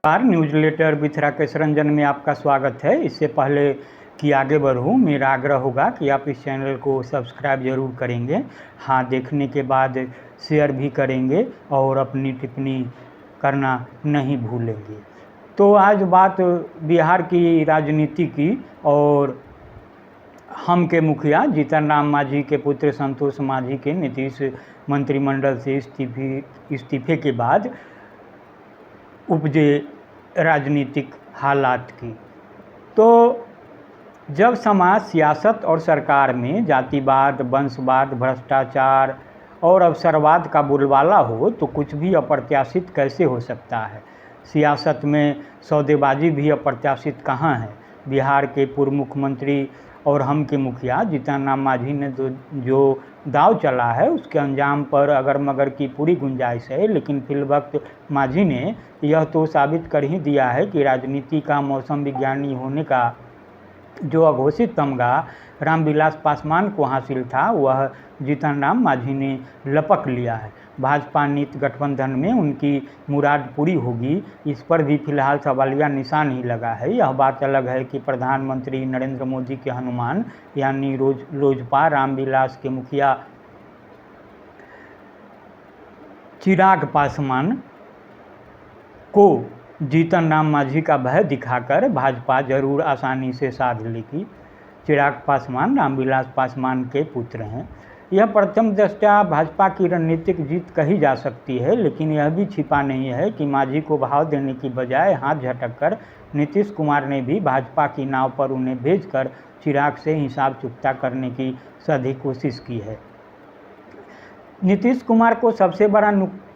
Newsletter with Rakesh Ranjan में आपका स्वागत है। इससे पहले कि आगे बढ़ूँ, मेरा आग्रह होगा कि आप इस चैनल को सब्सक्राइब ज़रूर करेंगे। हाँ, देखने के बाद शेयर भी करेंगे और अपनी टिप्पणी करना नहीं भूलेंगे। तो आज बात बिहार की राजनीति की और हम के मुखिया जीतन राम मांझी के पुत्र संतोष मांझी के नीतीश मंत्रिमंडल से इस्तीफे के बाद उपजे राजनीतिक हालात की। तो जब समाज, सियासत और सरकार में जातिवाद, वंशवाद, भ्रष्टाचार और अवसरवाद का बोलबाला हो तो कुछ भी अप्रत्याशित कैसे हो सकता है। सियासत में सौदेबाजी भी अप्रत्याशित कहाँ है। बिहार के पूर्व मुख्यमंत्री और हम के मुखिया जीतन राम मांझी ने जो दाव चला है उसके अंजाम पर अगर मगर की पूरी गुंजाइश है, लेकिन फिलवक्त मांझी ने यह तो साबित कर ही दिया है कि राजनीति का मौसम विज्ञानी होने का जो अघोषित तमगा रामविलास पासवान को हासिल था वह जीतन राम मांझी ने लपक लिया है। भाजपा नीत गठबंधन में उनकी मुराद पूरी होगी, इस पर भी फिलहाल सवालिया निशान ही लगा है। यह बात अलग है कि प्रधानमंत्री नरेंद्र मोदी के हनुमान यानी लोजपा रामविलास के मुखिया चिराग पासवान को जीतन राम मांझी का भय दिखाकर भाजपा जरूर आसानी से साध लेगी। चिराग पासवान रामविलास पासवान के पुत्र हैं। यह प्रथम दृष्टया भाजपा की रणनीतिक जीत कही जा सकती है, लेकिन यह भी छिपा नहीं है कि मांझी को भाव देने की बजाय हाथ झटककर नीतीश कुमार ने भी भाजपा की नाव पर उन्हें भेजकर चिराग से हिसाब चुकता करने की सधी कोशिश की है। नीतीश कुमार को सबसे बड़ा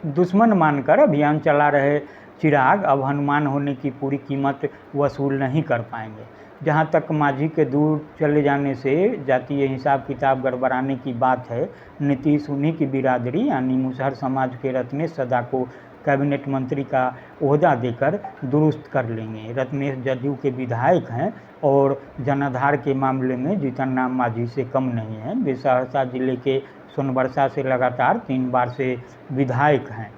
दुश्मन मानकर अभियान चला रहे चिराग अब हनुमान होने की पूरी कीमत वसूल नहीं कर पाएंगे। जहां तक मांझी के दूर चले जाने से जातीय हिसाब किताब गड़बड़ाने की बात है, नीतीश उन्हीं की बिरादरी यानी मुसहर समाज के रत्नेश सदा को कैबिनेट मंत्री का ओहदा देकर दुरुस्त कर लेंगे। रत्नेश जदयू के विधायक हैं और जनाधार के मामले में जीतन राम मांझी से कम नहीं हैं। वे सहरसा जिले के सोनबरसा से लगातार 3 बार से विधायक हैं।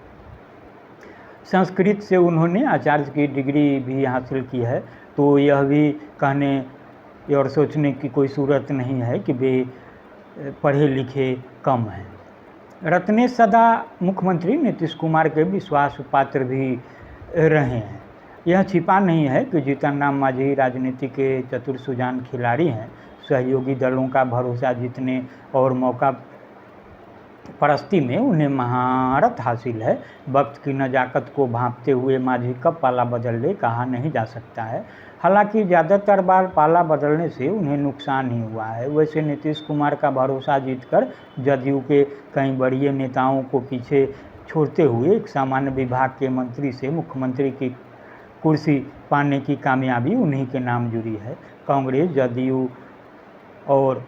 संस्कृत से उन्होंने आचार्य की डिग्री भी हासिल की है, तो यह भी कहने और सोचने की कोई सूरत नहीं है कि वे पढ़े लिखे कम हैं। रत्नेश सदा मुख्यमंत्री नीतीश कुमार के विश्वास पात्र भी रहे हैं। यह छिपा नहीं है कि जीतन राम मांझी राजनीति के चतुर सुजान खिलाड़ी हैं। सहयोगी दलों का भरोसा जीतने और मौका परस्ती में उन्हें महारत हासिल है। वक्त की नज़ाकत को भांपते हुए मांझी कब पाला बदल ले कहा नहीं जा सकता है। हालांकि ज़्यादातर बार पाला बदलने से उन्हें नुकसान ही हुआ है। वैसे नीतीश कुमार का भरोसा जीतकर जदयू के कई बड़े नेताओं को पीछे छोड़ते हुए एक सामान्य विभाग के मंत्री से मुख्यमंत्री की कुर्सी पाने की कामयाबी उन्हीं के नाम जुड़ी है। कांग्रेस, जदयू और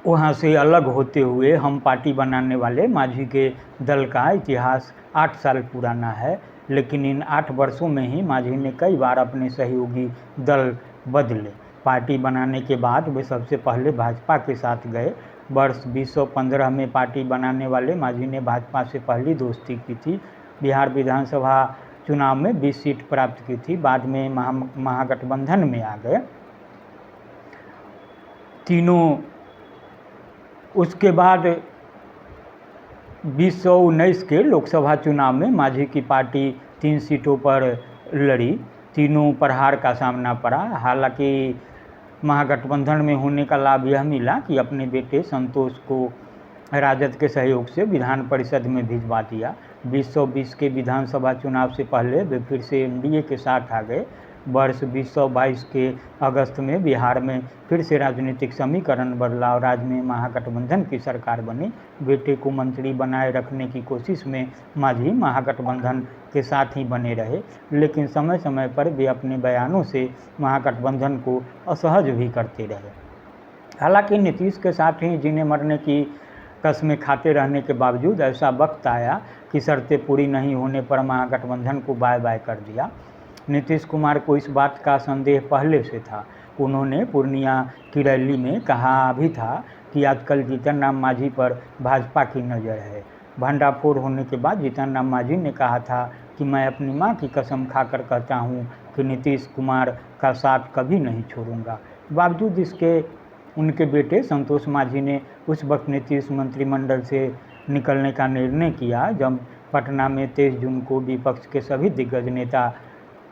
वहाँ से अलग होते हुए हम पार्टी बनाने वाले मांझी के दल का इतिहास 8 साल पुराना है, लेकिन इन 8 वर्षों में ही मांझी ने कई बार अपने सहयोगी दल बदले। पार्टी बनाने के बाद वे सबसे पहले भाजपा के साथ गए। वर्ष 2015 में पार्टी बनाने वाले मांझी ने भाजपा से पहली दोस्ती की थी। बिहार विधानसभा चुनाव में 20 सीट प्राप्त की थी। बाद में महागठबंधन में आ गए तीनों। उसके बाद 2019 के लोकसभा चुनाव में मांझी की पार्टी 3 सीटों पर लड़ी। तीनों प्रहार का सामना पड़ा। हालांकि महागठबंधन में होने का लाभ यह मिला कि अपने बेटे संतोष को राजद के सहयोग से विधान परिषद में भिजवा दिया। 2020 के विधानसभा चुनाव से पहले वे फिर से एनडीए के साथ आ गए। वर्ष 2022 के अगस्त में बिहार में फिर से राजनीतिक समीकरण बदला और राज्य में महागठबंधन की सरकार बनी। बेटे को मंत्री बनाए रखने की कोशिश में मांझी महागठबंधन के साथ ही बने रहे, लेकिन समय समय पर वे अपने बयानों से महागठबंधन को असहज भी करते रहे। हालांकि नीतीश के साथ ही जीने मरने की कस्में खाते रहने के बावजूद ऐसा वक्त आया कि शर्तें पूरी नहीं होने पर महागठबंधन को बाय बाय कर दिया। नीतीश कुमार को इस बात का संदेह पहले से था। उन्होंने पूर्णिया की रैली में कहा भी था कि आजकल जीतन राम मांझी पर भाजपा की नज़र है। भंडाफोड़ होने के बाद जीतन राम मांझी ने कहा था कि मैं अपनी मां की कसम खाकर कहता हूं कि नीतीश कुमार का साथ कभी नहीं छोड़ूंगा। बावजूद इसके उनके बेटे संतोष मांझी ने उस वक्त नीतीश मंत्रिमंडल से निकलने का निर्णय किया जब पटना में 23 जून को विपक्ष के सभी दिग्गज नेता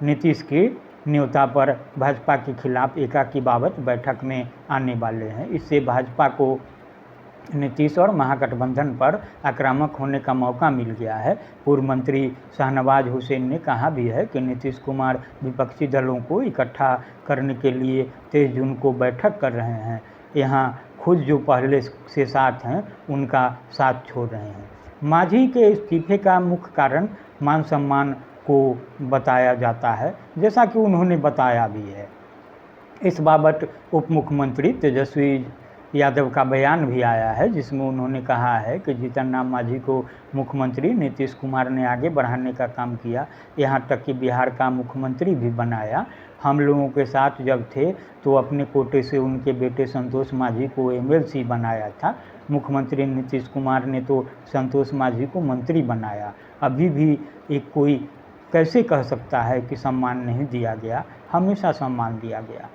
नीतीश की न्योता पर भाजपा के खिलाफ एकाकी बाबत बैठक में आने वाले हैं। इससे भाजपा को नीतीश और महागठबंधन पर आक्रामक होने का मौका मिल गया है। पूर्व मंत्री शाहनवाज हुसैन ने कहा भी है कि नीतीश कुमार विपक्षी दलों को इकट्ठा करने के लिए 23 जून को बैठक कर रहे हैं। यहाँ खुद जो पहले से साथ हैं उनका साथ छोड़ रहे हैं। मांझी के इस्तीफे का मुख्य कारण मान सम्मान को बताया जाता है, जैसा कि उन्होंने बताया भी है। इस बाबत उप मुख्यमंत्री तेजस्वी यादव का बयान भी आया है, जिसमें उन्होंने कहा है कि जीतन राम मांझी को मुख्यमंत्री नीतीश कुमार ने आगे बढ़ाने का काम किया, यहाँ तक कि बिहार का मुख्यमंत्री भी बनाया। हम लोगों के साथ जब थे तो अपने कोटे से उनके बेटे संतोष मांझी को MLC बनाया था। मुख्यमंत्री नीतीश कुमार ने तो संतोष मांझी को मंत्री बनाया। अभी भी एक कोई कैसे कह सकता है कि सम्मान नहीं दिया गया? हमेशा सम्मान दिया गया।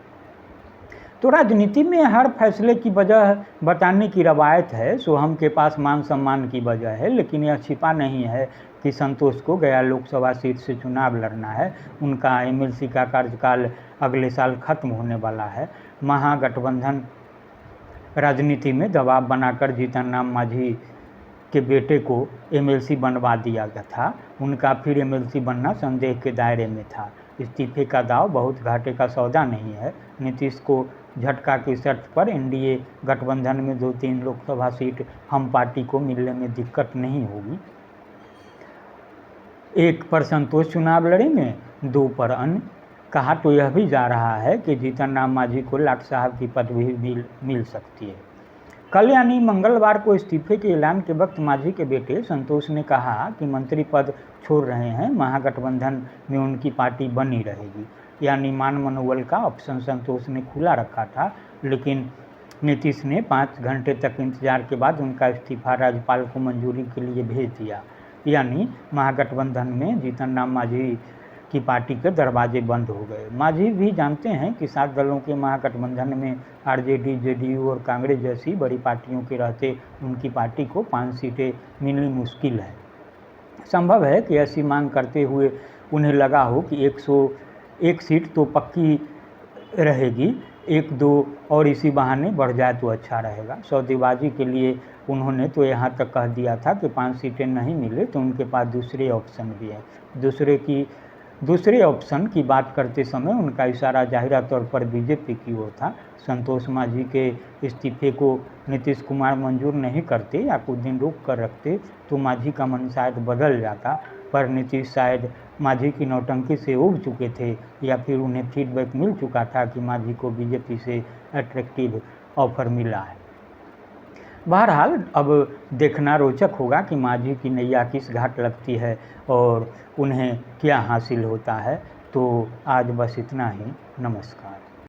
तो राजनीति में हर फैसले की वजह बताने की रवायत है। सोहम के पास मान सम्मान की वजह है, लेकिन यह छिपा नहीं है कि संतोष को गया लोकसभा सीट से चुनाव लड़ना है। उनका MLC का कार्यकाल अगले साल खत्म होने वाला है। महागठबंधन राजनीति में दबाव बनाकर जीतन राम मांझी के बेटे को MLC बनवा दिया गया था। उनका फिर MLC बनना संदेह के दायरे में था। इस्तीफे का दाव बहुत घाटे का सौदा नहीं है। नीतीश को झटका की शर्त पर NDA गठबंधन में 2-3 लोकसभा सीट हम पार्टी को मिलने में दिक्कत नहीं होगी। 1 पर संतोष चुनाव लड़ेंगे, 2 पर अन्य। कहा तो यह भी जा रहा है कि जीतन राम मांझी को लाट साहब की पदवी भी मिल सकती है। कल यानी मंगलवार को इस्तीफे के ऐलान के वक्त मांझी के बेटे संतोष ने कहा कि मंत्री पद छोड़ रहे हैं, महागठबंधन में उनकी पार्टी बनी रहेगी। यानी मान मनोबल का ऑप्शन संतोष ने खुला रखा था, लेकिन नीतीश ने 5 घंटे तक इंतजार के बाद उनका इस्तीफा राज्यपाल को मंजूरी के लिए भेज दिया। यानी महागठबंधन में जीतन राम मांझी की पार्टी के दरवाजे बंद हो गए। मांझी भी जानते हैं कि 7 दलों के महागठबंधन में RJD, JDU और कांग्रेस जैसी बड़ी पार्टियों के रहते उनकी पार्टी को 5 सीटें मिलनी मुश्किल है। संभव है कि ऐसी मांग करते हुए उन्हें लगा हो कि 101 सीट तो पक्की रहेगी, 1-2 और इसी बहाने बढ़ जाए तो अच्छा रहेगा। सौदेबाजी के लिए उन्होंने तो यहाँ तक कह दिया था कि 5 सीटें नहीं मिले तो उनके पास दूसरे ऑप्शन भी हैं। दूसरे ऑप्शन की बात करते समय उनका इशारा जाहिरा तौर पर बीजेपी की ओर था। संतोष मांझी के इस्तीफे को नीतीश कुमार मंजूर नहीं करते या कुछ दिन रोक कर रखते तो मांझी का मन शायद बदल जाता, पर नीतीश शायद मांझी की नौटंकी से उब चुके थे या फिर उन्हें फीडबैक मिल चुका था कि मांझी को बीजेपी से अट्रैक्टिव ऑफर मिला है। बहरहाल अब देखना रोचक होगा कि मांझी की नैया किस घाट लगती है और उन्हें क्या हासिल होता है। तो आज बस इतना ही। नमस्कार।